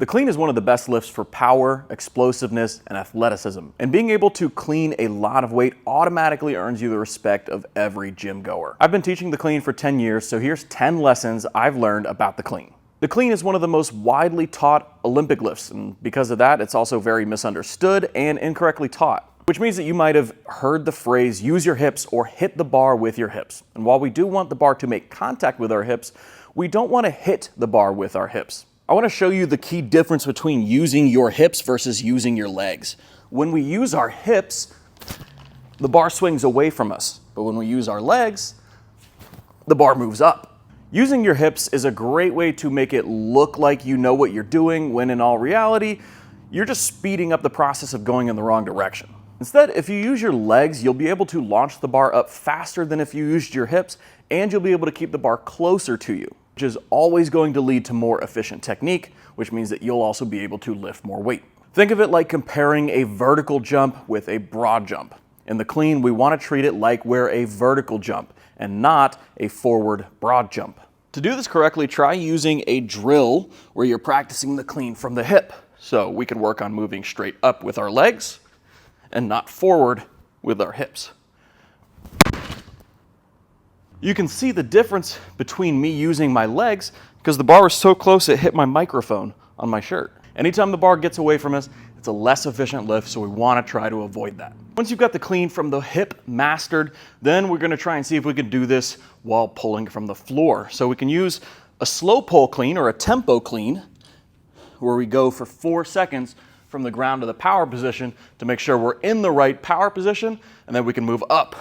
The clean is one of the best lifts for power, explosiveness, and athleticism. And being able to clean a lot of weight automatically earns you the respect of every gym goer. I've been teaching the clean for 10 years, so here's 10 lessons I've learned about the clean. The clean is one of the most widely taught Olympic lifts, and because of that, it's also very misunderstood and incorrectly taught. Which means that you might have heard the phrase, use your hips or hit the bar with your hips. And while we do want the bar to make contact with our hips, we don't want to hit the bar with our hips. I want to show you the key difference between using your hips versus using your legs. When we use our hips, the bar swings away from us. But when we use our legs, the bar moves up. Using your hips is a great way to make it look like you know what you're doing, when in all reality, you're just speeding up the process of going in the wrong direction. Instead, if you use your legs, you'll be able to launch the bar up faster than if you used your hips, and you'll be able to keep the bar closer to you, which is always going to lead to more efficient technique, which means that you'll also be able to lift more weight. Think of it like comparing a vertical jump with a broad jump. In the clean, we want to treat it like we're a vertical jump and not a forward broad jump. To do this correctly, try using a drill where you're practicing the clean from the hip. So we can work on moving straight up with our legs and not forward with our hips. You can see the difference between me using my legs because the bar is so close it hit my microphone on my shirt. Anytime the bar gets away from us, it's a less efficient lift, so we want to try to avoid that. Once you've got the clean from the hip mastered, then we're going to try and see if we can do this while pulling from the floor. So we can use a slow pull clean or a tempo clean where we go for 4 seconds from the ground to the power position to make sure we're in the right power position, and then we can move up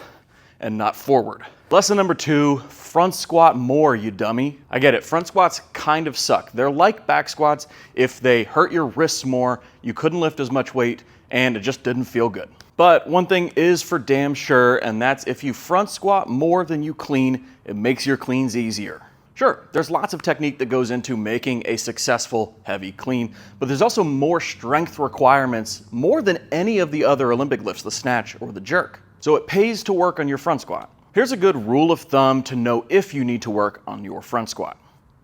and not forward. Lesson number 2, front squat more, you dummy. I get it, front squats kind of suck. They're like back squats. If they hurt your wrists more, you couldn't lift as much weight, and it just didn't feel good. But one thing is for damn sure, and that's if you front squat more than you clean, it makes your cleans easier. Sure, there's lots of technique that goes into making a successful heavy clean, but there's also more strength requirements, more than any of the other Olympic lifts, the snatch or the jerk. So it pays to work on your front squat. Here's a good rule of thumb to know if you need to work on your front squat.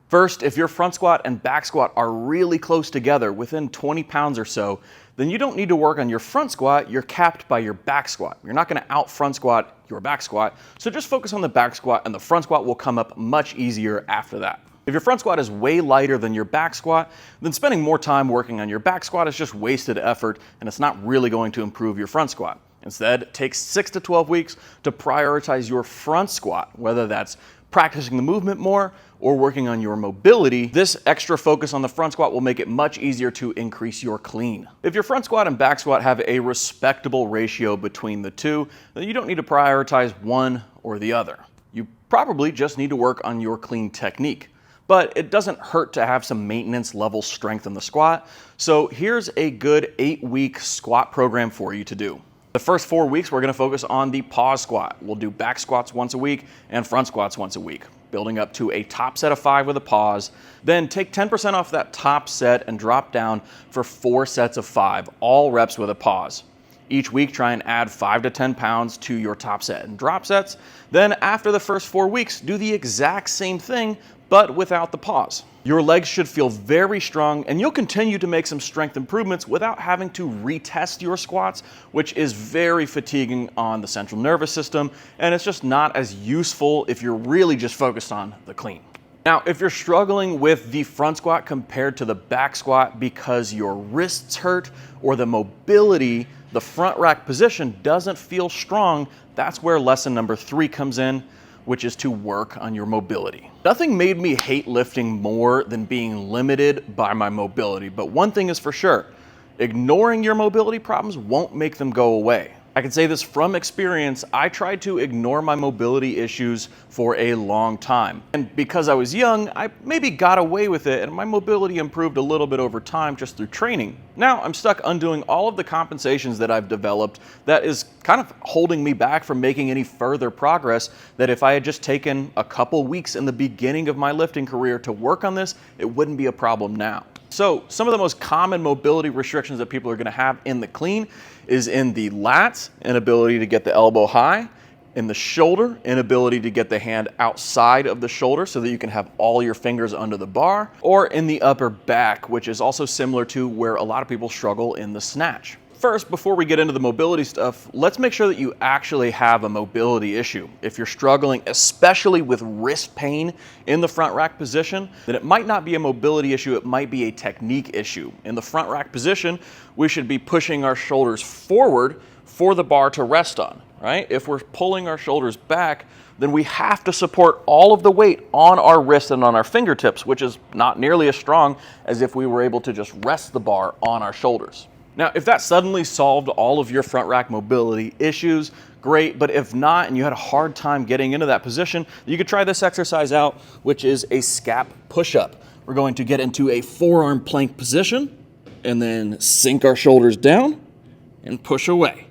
First, if your front squat and back squat are really close together, within 20 pounds or so, then you don't need to work on your front squat, you're capped by your back squat. You're not gonna out front squat your back squat, so just focus on the back squat and the front squat will come up much easier after that. If your front squat is way lighter than your back squat, then spending more time working on your back squat is just wasted effort and it's not really going to improve your front squat. Instead, it takes 6 to 12 weeks to prioritize your front squat, whether that's practicing the movement more or working on your mobility. This extra focus on the front squat will make it much easier to increase your clean. If your front squat and back squat have a respectable ratio between the two, then you don't need to prioritize one or the other. You probably just need to work on your clean technique. But it doesn't hurt to have some maintenance level strength in the squat. So here's a good 8-week squat program for you to do. The first 4 weeks, we're gonna focus on the pause squat. We'll do back squats once a week and front squats once a week, building up to a top set of 5 with a pause. Then take 10% off that top set and drop down for 4 sets of 5, all reps with a pause. Each week, try and add 5 to 10 pounds to your top set and drop sets. Then after the first 4 weeks, do the exact same thing, but without the pause. Your legs should feel very strong and you'll continue to make some strength improvements without having to retest your squats, which is very fatiguing on the central nervous system, and it's just not as useful if you're really just focused on the clean. Now, if you're struggling with the front squat compared to the back squat because your wrists hurt or the mobility, the front rack position doesn't feel strong, that's where lesson number 3 comes in, which is to work on your mobility. Nothing made me hate lifting more than being limited by my mobility, but one thing is for sure, ignoring your mobility problems won't make them go away. I can say this from experience, I tried to ignore my mobility issues for a long time. And because I was young, I maybe got away with it and my mobility improved a little bit over time just through training. Now I'm stuck undoing all of the compensations that I've developed that is kind of holding me back from making any further progress, that if I had just taken a couple weeks in the beginning of my lifting career to work on this, it wouldn't be a problem now. So some of the most common mobility restrictions that people are going to have in the clean is in the lats, inability to get the elbow high, in the shoulder, inability to get the hand outside of the shoulder so that you can have all your fingers under the bar, or in the upper back, which is also similar to where a lot of people struggle in the snatch. First, before we get into the mobility stuff, let's make sure that you actually have a mobility issue. If you're struggling, especially with wrist pain in the front rack position, then it might not be a mobility issue, it might be a technique issue. In the front rack position, we should be pushing our shoulders forward for the bar to rest on, right? If we're pulling our shoulders back, then we have to support all of the weight on our wrist and on our fingertips, which is not nearly as strong as if we were able to just rest the bar on our shoulders. Now, if that suddenly solved all of your front rack mobility issues, great, but if not, and you had a hard time getting into that position, you could try this exercise out, which is a scap push-up. We're going to get into a forearm plank position, and then sink our shoulders down and push away.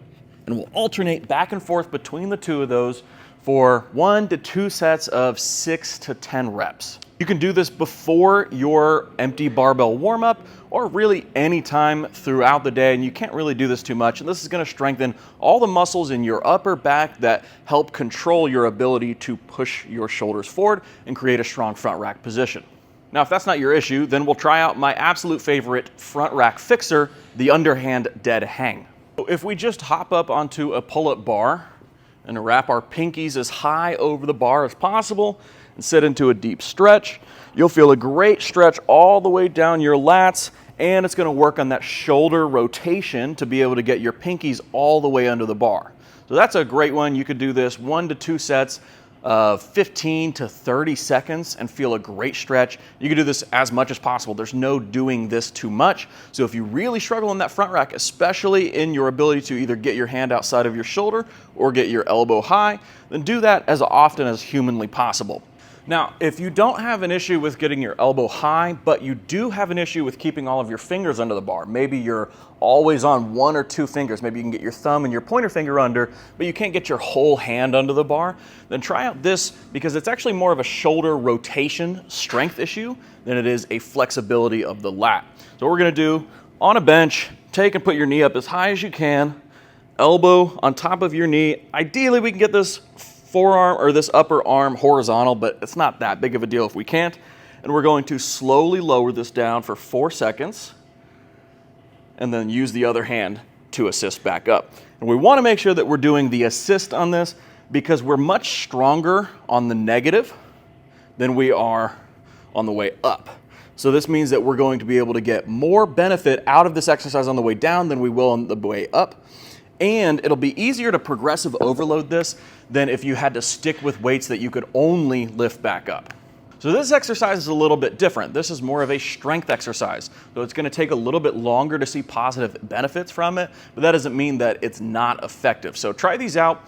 And we'll alternate back and forth between the two of those for 1 to 2 sets of 6 to 10 reps. You can do this before your empty barbell warm-up or really any time throughout the day, and you can't really do this too much. And this is gonna strengthen all the muscles in your upper back that help control your ability to push your shoulders forward and create a strong front rack position. Now, if that's not your issue, then we'll try out my absolute favorite front rack fixer, the underhand dead hang. So if we just hop up onto a pull-up bar and wrap our pinkies as high over the bar as possible and sit into a deep stretch, you'll feel a great stretch all the way down your lats, and it's gonna work on that shoulder rotation to be able to get your pinkies all the way under the bar. So that's a great one. You could do this 1 to 2 sets of 15 to 30 seconds and feel a great stretch. You can do this as much as possible. There's no doing this too much. So if you really struggle in that front rack, especially in your ability to either get your hand outside of your shoulder or get your elbow high, then do that as often as humanly possible. Now, if you don't have an issue with getting your elbow high, but you do have an issue with keeping all of your fingers under the bar, maybe you're always on 1 or 2 fingers, maybe you can get your thumb and your pointer finger under, but you can't get your whole hand under the bar, then try out this because it's actually more of a shoulder rotation strength issue than it is a flexibility of the lat. So what we're gonna do, on a bench, take and put your knee up as high as you can, elbow on top of your knee. Ideally, we can get this forearm or this upper arm horizontal, but it's not that big of a deal if we can't. And we're going to slowly lower this down for 4 seconds and then use the other hand to assist back up. And we want to make sure that we're doing the assist on this because we're much stronger on the negative than we are on the way up. So this means that we're going to be able to get more benefit out of this exercise on the way down than we will on the way up. And it'll be easier to progressive overload this than if you had to stick with weights that you could only lift back up. So this exercise is a little bit different. This is more of a strength exercise. So it's gonna take a little bit longer to see positive benefits from it, but that doesn't mean that it's not effective. So try these out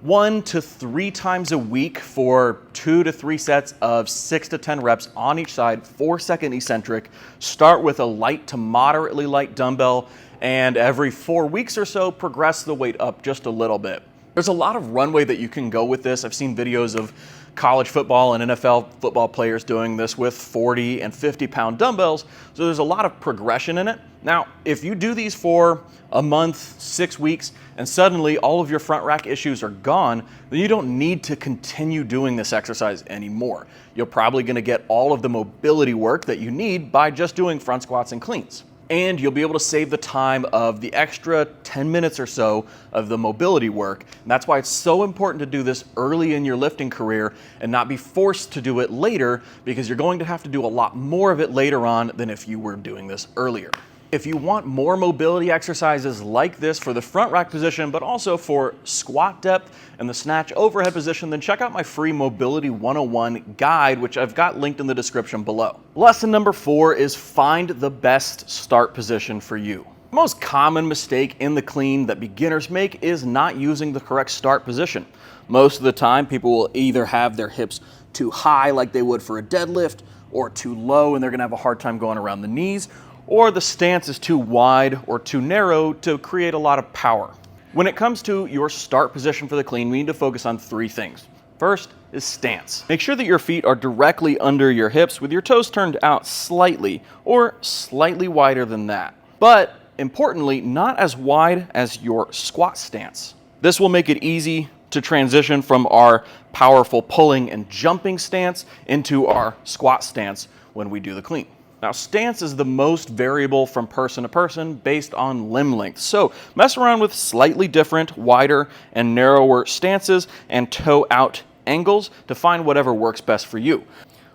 1 to 3 times a week for 2 to 3 sets of 6 to 10 reps on each side, 4-second eccentric. Start with a light to moderately light dumbbell, and every 4 weeks or so, progress the weight up just a little bit. There's a lot of runway that you can go with this. I've seen videos of college football and NFL football players doing this with 40 and 50-pound dumbbells, so there's a lot of progression in it. Now, if you do these for a month, 6 weeks, and suddenly all of your front rack issues are gone, then you don't need to continue doing this exercise anymore. You're probably gonna get all of the mobility work that you need by just doing front squats and cleans. And you'll be able to save the time of the extra 10 minutes or so of the mobility work. And that's why it's so important to do this early in your lifting career and not be forced to do it later, because you're going to have to do a lot more of it later on than if you were doing this earlier. If you want more mobility exercises like this for the front rack position, but also for squat depth and the snatch overhead position, then check out my free Mobility 101 guide, which I've got linked in the description below. Lesson number 4 is find the best start position for you. The most common mistake in the clean that beginners make is not using the correct start position. Most of the time, people will either have their hips too high like they would for a deadlift, or too low and they're gonna have a hard time going around the knees, or the stance is too wide or too narrow to create a lot of power. When it comes to your start position for the clean, we need to focus on 3 things. First is stance. Make sure that your feet are directly under your hips with your toes turned out slightly or slightly wider than that. But importantly, not as wide as your squat stance. This will make it easy to transition from our powerful pulling and jumping stance into our squat stance when we do the clean. Now, stance is the most variable from person to person based on limb length. So mess around with slightly different, wider and narrower stances and toe out angles to find whatever works best for you.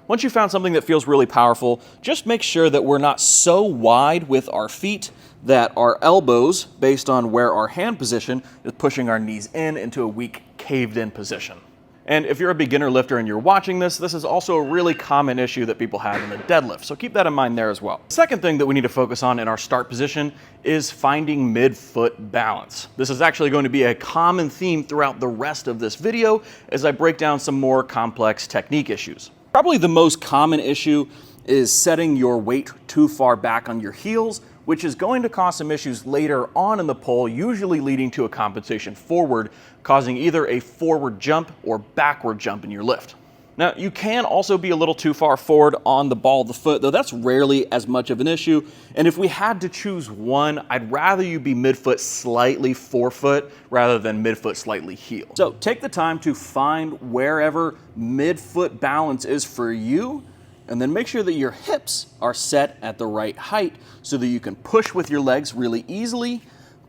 Once you found something that feels really powerful, just make sure that we're not so wide with our feet that our elbows, based on where our hand position, is pushing our knees into a weak caved in position. And if you're a beginner lifter and you're watching this, this is also a really common issue that people have in the deadlift. So keep that in mind there as well. Second thing that we need to focus on in our start position is finding mid-foot balance. This is actually going to be a common theme throughout the rest of this video as I break down some more complex technique issues. Probably the most common issue is setting your weight too far back on your heels, which is going to cause some issues later on in the pull, usually leading to a compensation forward, causing either a forward jump or backward jump in your lift. Now, you can also be a little too far forward on the ball of the foot, though that's rarely as much of an issue. And if we had to choose one, I'd rather you be midfoot slightly forefoot rather than midfoot slightly heel. So take the time to find wherever midfoot balance is for you, and then make sure that your hips are set at the right height so that you can push with your legs really easily,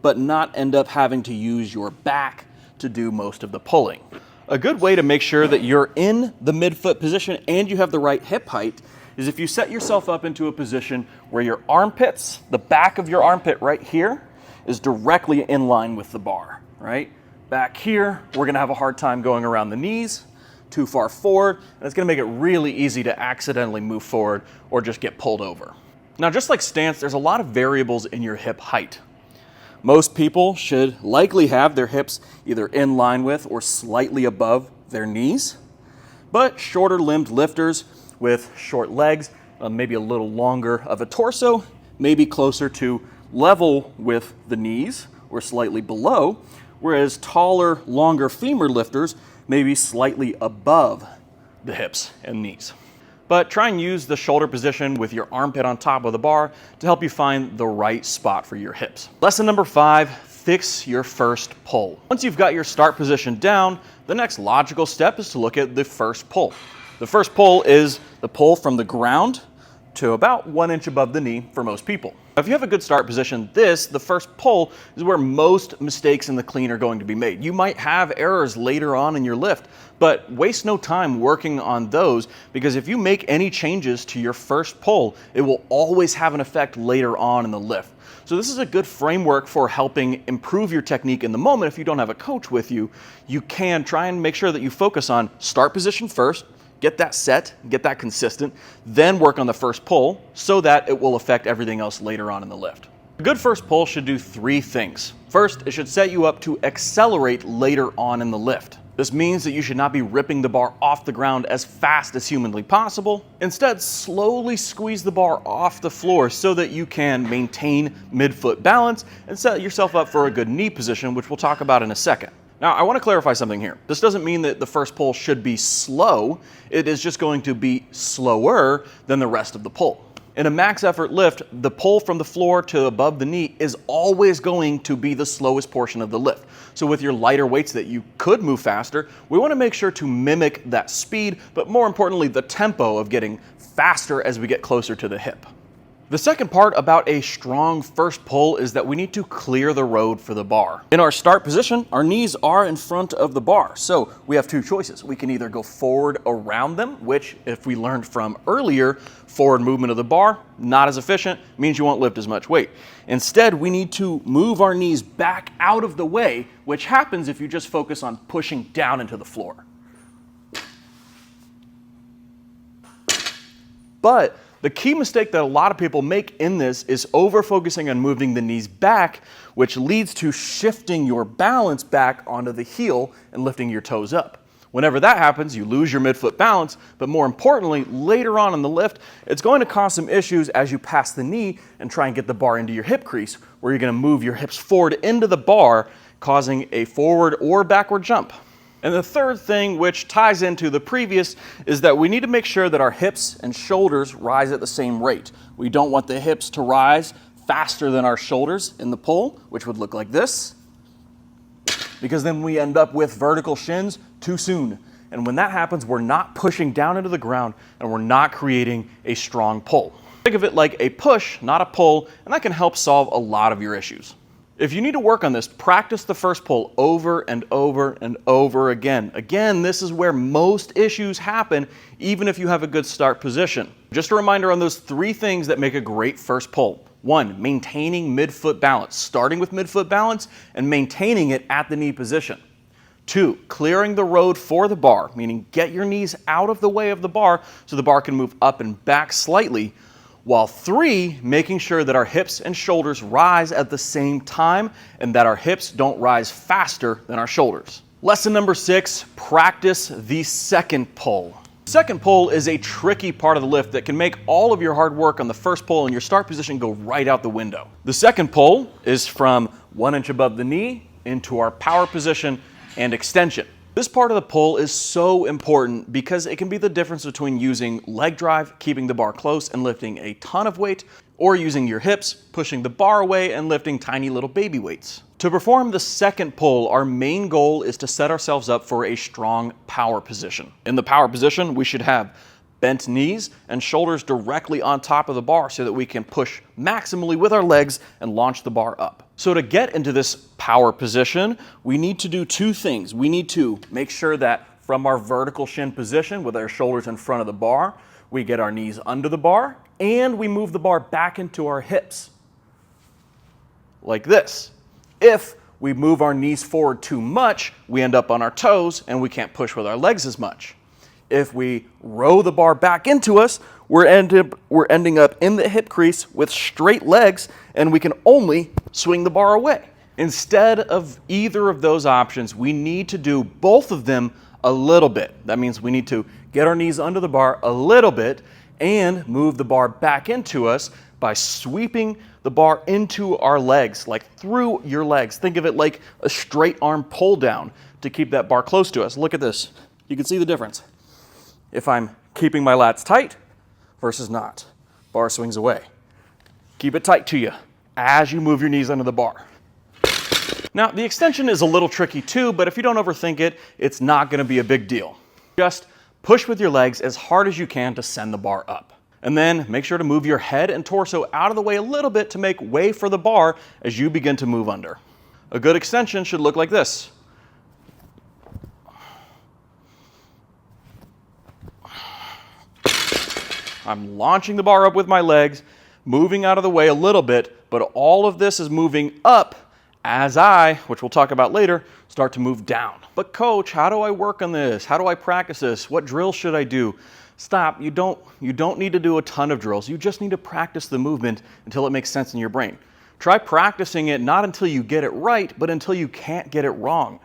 but not end up having to use your back to do most of the pulling. A good way to make sure that you're in the midfoot position and you have the right hip height is if you set yourself up into a position where your armpits, the back of your armpit right here, is directly in line with the bar, right? Back here, we're gonna have a hard time going around the knees, too far forward, and it's gonna make it really easy to accidentally move forward or just get pulled over. Now, just like stance, there's a lot of variables in your hip height. Most people should likely have their hips either in line with or slightly above their knees, but shorter limbed lifters with short legs, maybe a little longer of a torso, maybe closer to level with the knees or slightly below, whereas taller, longer femur lifters maybe slightly above the hips and knees. But try and use the shoulder position with your armpit on top of the bar to help you find the right spot for your hips. Lesson number 5, fix your first pull. Once you've got your start position down, the next logical step is to look at the first pull. The first pull is the pull from the ground to about 1 inch above the knee for most people. If you have a good start position, the first pull, is where most mistakes in the clean are going to be made. You might have errors later on in your lift, but waste no time working on those, because if you make any changes to your first pull, it will always have an effect later on in the lift. So this is a good framework for helping improve your technique in the moment. If you don't have a coach with you, you can try and make sure that you focus on start position first, get that set, get that consistent, then work on the first pull so that it will affect everything else later on in the lift. A good first pull should do 3 things. First, it should set you up to accelerate later on in the lift. This means that you should not be ripping the bar off the ground as fast as humanly possible. Instead, slowly squeeze the bar off the floor so that you can maintain midfoot balance and set yourself up for a good knee position, which we'll talk about in a second. Now, I want to clarify something here. This doesn't mean that the first pull should be slow. It is just going to be slower than the rest of the pull. In a max effort lift, the pull from the floor to above the knee is always going to be the slowest portion of the lift. So with your lighter weights that you could move faster, we want to make sure to mimic that speed, but more importantly, the tempo of getting faster as we get closer to the hip. The second part about a strong first pull is that we need to clear the road for the bar. In our start position, our knees are in front of the bar. So we have 2 choices. We can either go forward around them, which if we learned from earlier, forward movement of the bar, not as efficient, means you won't lift as much weight. Instead, we need to move our knees back out of the way, which happens if you just focus on pushing down into the floor. But the key mistake that a lot of people make in this is over-focusing on moving the knees back, which leads to shifting your balance back onto the heel and lifting your toes up. Whenever that happens, you lose your midfoot balance, but more importantly, later on in the lift, it's going to cause some issues as you pass the knee and try and get the bar into your hip crease, where you're going to move your hips forward into the bar, causing a forward or backward jump. And the third thing, which ties into the previous, is that we need to make sure that our hips and shoulders rise at the same rate. We don't want the hips to rise faster than our shoulders in the pull, which would look like this. because then we end up with vertical shins too soon. And when that happens, we're not pushing down into the ground and we're not creating a strong pull. Think of it like a push, not a pull, and that can help solve a lot of your issues. If you need to work on this, practice the first pull over and over and over again. Again, this is where most issues happen, even if you have a good start position. Just a reminder on those 3 things that make a great first pull. 1, maintaining midfoot balance, starting with midfoot balance and maintaining it at the knee position. 2, clearing the road for the bar, meaning get your knees out of the way of the bar so the bar can move up and back slightly. While 3, making sure that our hips and shoulders rise at the same time and that our hips don't rise faster than our shoulders. Lesson number 6, practice the second pull. Second pull is a tricky part of the lift that can make all of your hard work on the first pull and your start position go right out the window. The second pull is from 1 inch above the knee into our power position and extension. This part of the pull is so important because it can be the difference between using leg drive, keeping the bar close and lifting a ton of weight, or using your hips, pushing the bar away and lifting tiny little baby weights. To perform the second pull, our main goal is to set ourselves up for a strong power position. In the power position, we should have bent knees and shoulders directly on top of the bar so that we can push maximally with our legs and launch the bar up. So to get into this power position, we need to do 2 things. We need to make sure that from our vertical shin position with our shoulders in front of the bar, we get our knees under the bar and we move the bar back into our hips like this. If we move our knees forward too much, we end up on our toes and we can't push with our legs as much. If we row the bar back into us, we're ending up in the hip crease with straight legs and we can only swing the bar away. Instead of either of those options, we need to do both of them a little bit. That means we need to get our knees under the bar a little bit and move the bar back into us by sweeping the bar into our legs, like through your legs. Think of it like a straight arm pull down to keep that bar close to us. Look at this. You can see the difference. If I'm keeping my lats tight versus not, bar swings away. Keep it tight to you as you move your knees under the bar. Now, the extension is a little tricky too, but if you don't overthink it, it's not going to be a big deal. Just push with your legs as hard as you can to send the bar up. And then make sure to move your head and torso out of the way a little bit to make way for the bar as you begin to move under. A good extension should look like this. I'm launching the bar up with my legs, moving out of the way a little bit, but all of this is moving up as I, which we'll talk about later, start to move down. But coach, how do I work on this? How do I practice this? What drills should I do? Stop, you don't need to do a ton of drills. You just need to practice the movement until it makes sense in your brain. Try practicing it not until you get it right, but until you can't get it wrong.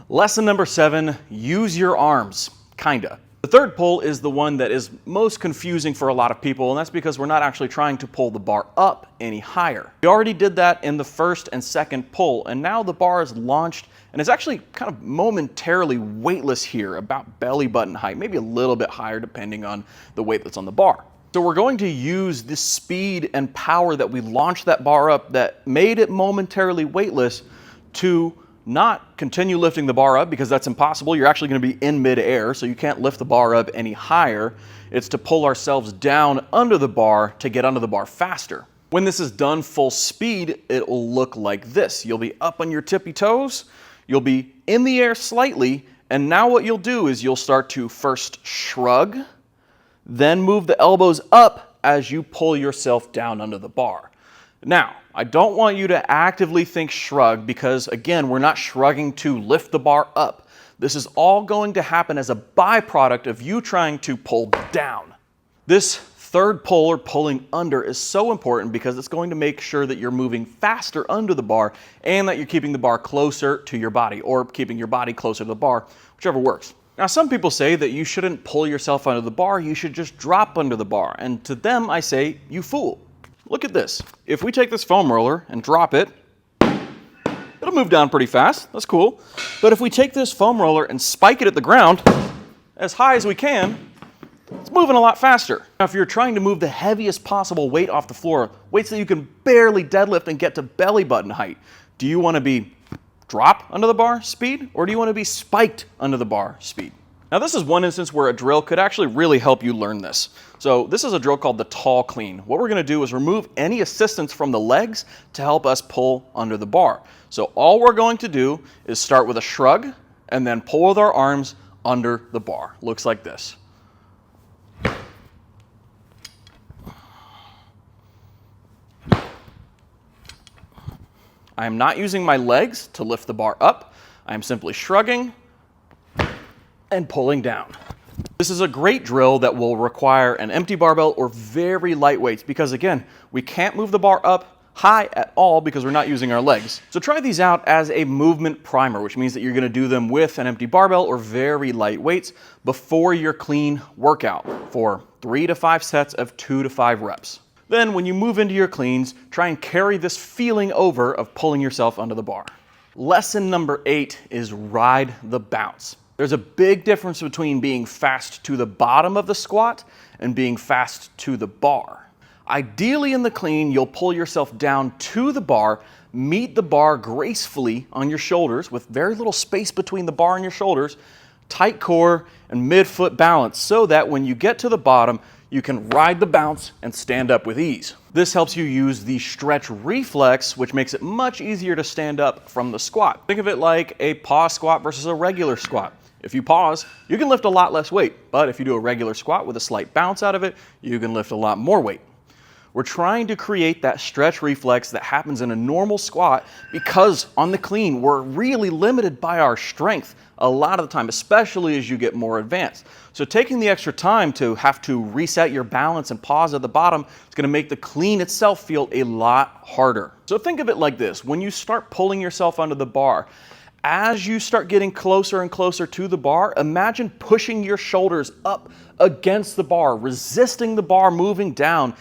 Lesson number 7, use your arms, kinda. The third pull is the one that is most confusing for a lot of people, and that's because we're not actually trying to pull the bar up any higher. We already did that in the first and second pull, and now the bar is launched and it's actually kind of momentarily weightless here, about belly button height, maybe a little bit higher depending on the weight that's on the bar. So we're going to use this speed and power that we launched that bar up that made it momentarily weightless to not continue lifting the bar up, because that's impossible. You're actually going to be in midair, so you can't lift the bar up any higher. It's to pull ourselves down under the bar to get under the bar faster. When this is done full speed, it will look like this. You'll be up on your tippy toes, you'll be in the air slightly, and now what you'll do is you'll start to first shrug, then move the elbows up as you pull yourself down under the bar. Now, I don't want you to actively think shrug, because again, we're not shrugging to lift the bar up. This is all going to happen as a byproduct of you trying to pull down. This third pull, or pulling under, is so important because it's going to make sure that you're moving faster under the bar and that you're keeping the bar closer to your body, or keeping your body closer to the bar, whichever works. Now, some people say that you shouldn't pull yourself under the bar, you should just drop under the bar. And to them, I say, you fool. Look at this. If we take this foam roller and drop it, it'll move down pretty fast. That's cool. But if we take this foam roller and spike it at the ground as high as we can, it's moving a lot faster. Now, if you're trying to move the heaviest possible weight off the floor, weights that you can barely deadlift and get to belly button height, do you want to be drop under the bar speed, or do you want to be spiked under the bar speed? Now this is one instance where a drill could actually really help you learn this. So this is a drill called the tall clean. What we're going to do is remove any assistance from the legs to help us pull under the bar. So all we're going to do is start with a shrug and then pull with our arms under the bar. Looks like this. I am not using my legs to lift the bar up. I am simply shrugging and pulling down. This is a great drill that will require an empty barbell or very light weights because again, we can't move the bar up high at all because we're not using our legs. So try these out as a movement primer, which means that you're gonna do them with an empty barbell or very light weights before your clean workout for 3 to 5 sets of 2 to 5 reps. Then when you move into your cleans, try and carry this feeling over of pulling yourself under the bar. Lesson number 8 is ride the bounce. There's a big difference between being fast to the bottom of the squat and being fast to the bar. Ideally in the clean, you'll pull yourself down to the bar, meet the bar gracefully on your shoulders with very little space between the bar and your shoulders, tight core and mid-foot balance so that when you get to the bottom, you can ride the bounce and stand up with ease. This helps you use the stretch reflex, which makes it much easier to stand up from the squat. Think of it like a pause squat versus a regular squat. If you pause, you can lift a lot less weight, but if you do a regular squat with a slight bounce out of it, you can lift a lot more weight. We're trying to create that stretch reflex that happens in a normal squat because on the clean, we're really limited by our strength a lot of the time, especially as you get more advanced. So taking the extra time to have to reset your balance and pause at the bottom is going to make the clean itself feel a lot harder. So think of it like this. When you start pulling yourself under the bar, as you start getting closer and closer to the bar, imagine pushing your shoulders up against the bar, resisting the bar moving down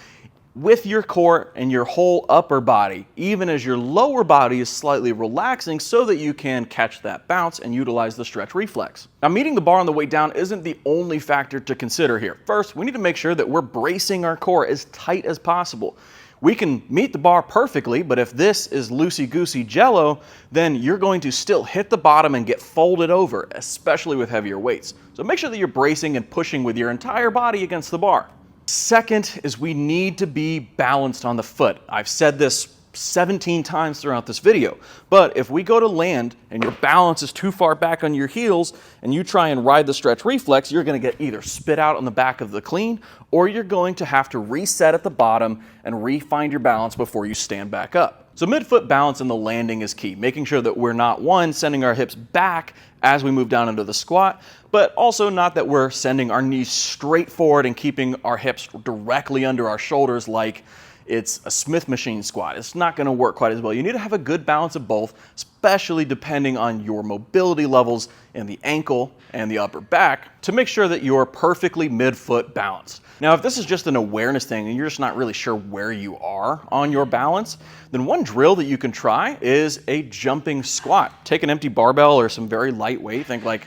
with your core and your whole upper body, even as your lower body is slightly relaxing so that you can catch that bounce and utilize the stretch reflex. Now, meeting the bar on the way down isn't the only factor to consider here. First, we need to make sure that we're bracing our core as tight as possible. We can meet the bar perfectly, but if this is loosey-goosey jello, then you're going to still hit the bottom and get folded over, especially with heavier weights. So make sure that you're bracing and pushing with your entire body against the bar. Second is we need to be balanced on the foot. I've said this 17 times throughout this video, but if we go to land and your balance is too far back on your heels and you try and ride the stretch reflex, you're going to get either spit out on the back of the clean or you're going to have to reset at the bottom and re-find your balance before you stand back up. So mid-foot balance in the landing is key, making sure that we're not, one, sending our hips back as we move down into the squat, but also not that we're sending our knees straight forward and keeping our hips directly under our shoulders like it's a Smith machine squat. It's not gonna work quite as well. You need to have a good balance of both, especially depending on your mobility levels in the ankle and the upper back to make sure that you're perfectly mid-foot balanced. Now, if this is just an awareness thing and you're just not really sure where you are on your balance, then one drill that you can try is a jumping squat. Take an empty barbell or some very light weight, think like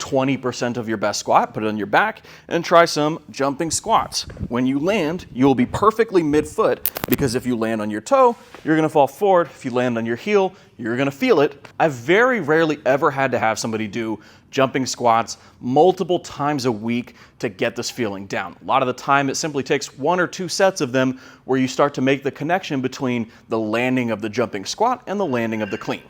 20% of your best squat, put it on your back, and try some jumping squats. When you land, you'll be perfectly mid-foot because if you land on your toe, you're gonna fall forward. If you land on your heel, you're gonna feel it. I've very rarely ever had to have somebody do jumping squats multiple times a week to get this feeling down. A lot of the time, it simply takes 1 or 2 sets of them where you start to make the connection between the landing of the jumping squat and the landing of the clean.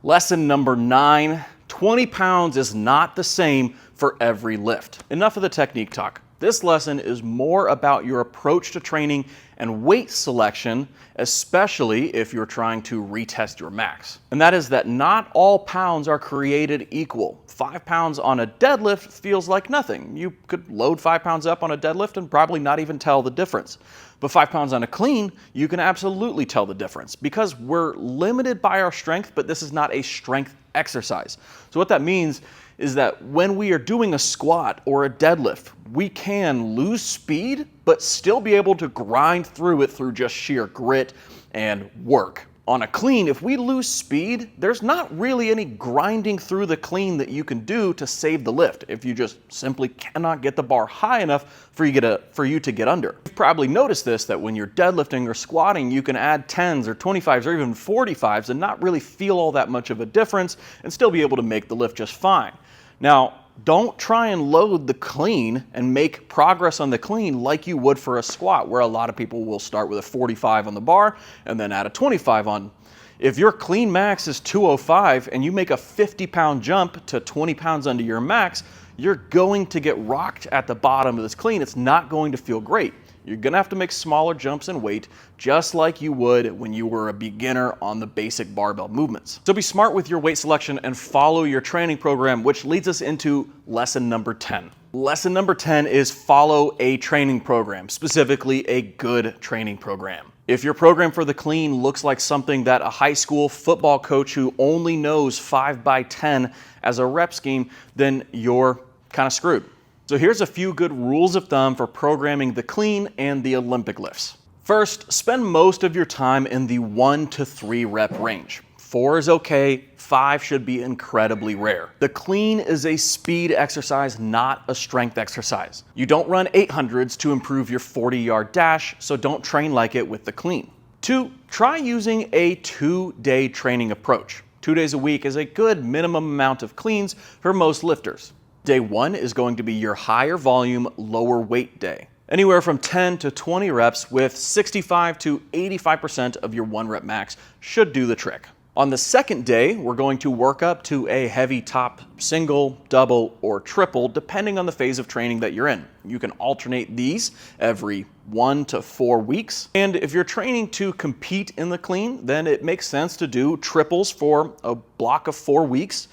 Lesson number 9, 20 pounds is not the same for every lift. Enough of the technique talk. This lesson is more about your approach to training and weight selection, especially if you're trying to retest your max. And that is that not all pounds are created equal. 5 pounds on a deadlift feels like nothing. You could load 5 pounds up on a deadlift and probably not even tell the difference. But 5 pounds on a clean, you can absolutely tell the difference because we're limited by our strength, but this is not a strength exercise. So what that means is that when we are doing a squat or a deadlift, we can lose speed, but still be able to grind through it through just sheer grit and work. On a clean, if we lose speed, there's not really any grinding through the clean that you can do to save the lift if you just simply cannot get the bar high enough for you to get under. You've probably noticed this, that when you're deadlifting or squatting, you can add 10s or 25s or even 45s and not really feel all that much of a difference and still be able to make the lift just fine. Now, don't try and load the clean and make progress on the clean like you would for a squat, where a lot of people will start with a 45 on the bar and then add a 25 on. If your clean max is 205 and you make a 50-pound jump to 20 pounds under your max, you're going to get rocked at the bottom of this clean. It's not going to feel great. You're gonna have to make smaller jumps in weight, just like you would when you were a beginner on the basic barbell movements. So be smart with your weight selection and follow your training program, which leads us into lesson number 10. Lesson number 10 is follow a training program, specifically a good training program. If your program for the clean looks like something that a high school football coach who only knows 5x10 as a rep scheme, then you're kind of screwed. So here's a few good rules of thumb for programming the clean and the Olympic lifts. First, spend most of your time in the 1 to 3 rep range. 4 is okay, 5 should be incredibly rare. The clean is a speed exercise, not a strength exercise. You don't run 800s to improve your 40-yard dash, so don't train like it with the clean. 2, try using a 2-day training approach. 2 days a week is a good minimum amount of cleans for most lifters. Day 1 is going to be your higher volume, lower weight day. Anywhere from 10 to 20 reps with 65 to 85% of your 1 rep max should do the trick. On the second day, we're going to work up to a heavy top single, double, or triple, depending on the phase of training that you're in. You can alternate these every 1 to 4 weeks. And if you're training to compete in the clean, then it makes sense to do triples for a block of 4 weeks,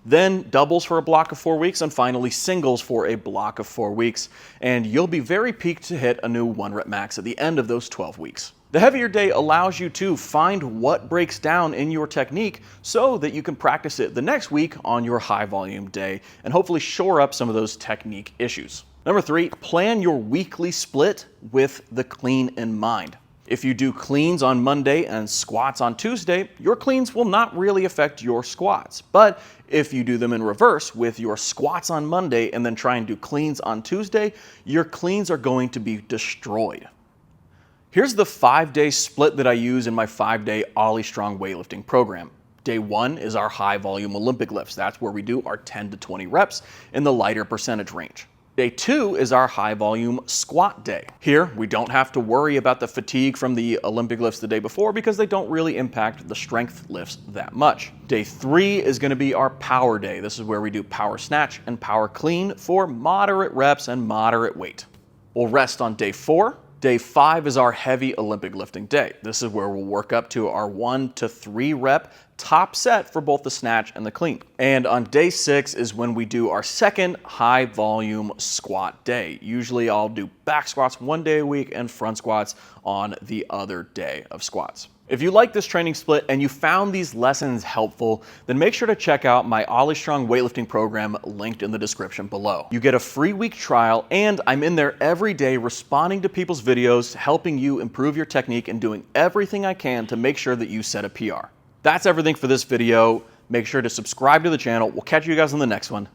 then doubles for a block of 4 weeks, and finally singles for a block of 4 weeks. And you'll be very peaked to hit a new 1 rep max at the end of those 12 weeks. The heavier day allows you to find what breaks down in your technique so that you can practice it the next week on your high volume day and hopefully shore up some of those technique issues. Number 3, plan your weekly split with the clean in mind. If you do cleans on Monday and squats on Tuesday, your cleans will not really affect your squats. But if you do them in reverse with your squats on Monday and then try and do cleans on Tuesday, your cleans are going to be destroyed. Here's the 5-day split that I use in my 5-day OlyStrong weightlifting program. Day 1 is our high volume Olympic lifts. That's where we do our 10 to 20 reps in the lighter percentage range. Day 2 is our high volume squat day. Here, we don't have to worry about the fatigue from the Olympic lifts the day before because they don't really impact the strength lifts that much. Day 3 is going to be our power day. This is where we do power snatch and power clean for moderate reps and moderate weight. We'll rest on day 4. Day 5 is our heavy Olympic lifting day. This is where we'll work up to our 1 to 3 rep top set for both the snatch and the clean. And on day 6 is when we do our second high volume squat day. Usually I'll do back squats 1 day a week and front squats on the other day of squats. If you like this training split and you found these lessons helpful, then make sure to check out my OlyStrong weightlifting program linked in the description below. You get a free week trial, and I'm in there every day responding to people's videos, helping you improve your technique and doing everything I can to make sure that you set a PR. That's everything for this video. Make sure to subscribe to the channel. We'll catch you guys on the next one.